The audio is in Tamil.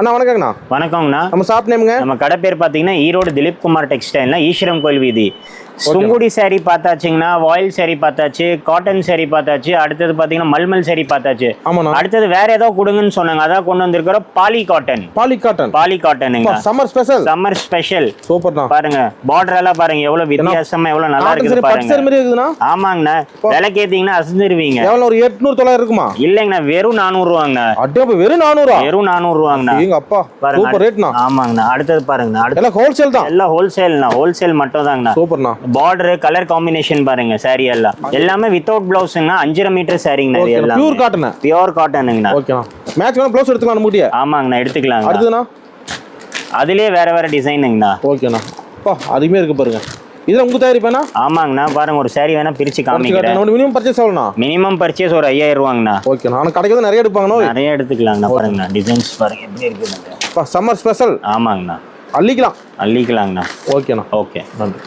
அண்ணா வணக்கங்கண்ணா. வணக்கங்கண்ணா. நம்ம ஷாப் நேமுங்க? நம்ம கடை பேர் பார்த்தீங்கன்னா ஈரோடு திலீப் குமார் டெக்ஸ்டைல்னா ஈஸ்வரம் கோயில் வீதி. சுங்குடி சாரி பார்த்தாச்சுங்கன்னா, வாயில் சாரி பார்த்தாச்சு, காட்டன் சாரி பார்த்தாச்சு, அடுத்தது பார்த்தீங்கன்னா மல்மல் சாரி பார்த்தாச்சு. ஆமாண்ணா. அடுத்தது வேற ஏதோ கொடுங்கன்னு சொன்னாங்க, அதான் கொண்டு வந்திருக்கிறோம். Poly cotton. பாலி காட்டனுங்க. Summer special. Summer special. சூப்பர்ண்ணா. பாருங்க பார்டர் எல்லாம் பாருங்க எவ்வளவு வித்தியாசமா எவ்வளவு நல்லா இருக்குது பாருங்க. ஆமாங்கண்ணா, விலை கேட்டீங்கன்னா அசந்துருவீங்க. எவ்வளவு ஒரு 800 900 இருக்குமா? இல்லைங்கண்ணா, வெறும் 400 ரூபாங்கண்ணா. அடே வெறும் 400? வெறும் 400 ரூபாங்கண்ணா. எங்க அப்பா சூப்பர் ரேட்ண்ணா. ஆமாங்கண்ணா. அடுத்தது பாருங்கண்ணா, எல்லாம் ஹோல்சேல் தான். எல்லாம் ஹோல்சேல்ண்ணா, ஹோல்சேல் மட்டும் தாங்கண்ணா. சூப்பர்ண்ணா. பார்டர் கலர் காம்பினேஷன் பாருங்க. சாரி எல்லாம் எல்லாமே வித்தவுட் பிளவுஸ்ங்க. 5.5 மீட்டர் சாரிங்கண்ணா. இது எல்லாம் பியூர் காட்டன். பியூர் காட்டனுங்கண்ணா. ஓகேண்ணா. மேட்ச் வேணா ப்ளவுஸ் எடுத்துக்கலாம் நம்மகிட்ட? ஆமாங்கண்ணா, எடுத்துக்கலாம். அடுத்துண்ணா அதுலயே வேற டிசைனுங்கண்ணா. ஓகேண்ணா. அப்பா அதுமே இருக்கு பாருங்க. இதெல்லாம் உங்க தயாரிப்பேனா? ஆமாங்கண்ணா. பாருங்க ஒரு சாரி வேணா பிரிச்சு காமிக்கிறேன். மினிமம் பர்ச்சேஸ் ஆகணும்னா? மினிமம் பர்ச்சேஸ் ஒரு 5000 ரூபாங்கண்ணா. ஓகேண்ணா. ஆனா கடைக்கு தான் நிறைய எடுப்பாங்கண்ணா. நிறைய எடுத்துக்கலாங்கண்ணா. பாருங்கண்ணா டிசைன்ஸ் பாருங்க எப்படி இருக்குதுங்க. Summer special. ஆமாங்கண்ணா. அள்ளிக்கலாங்கண்ணா. ஓகேண்ணா. ஓகே நன்றி.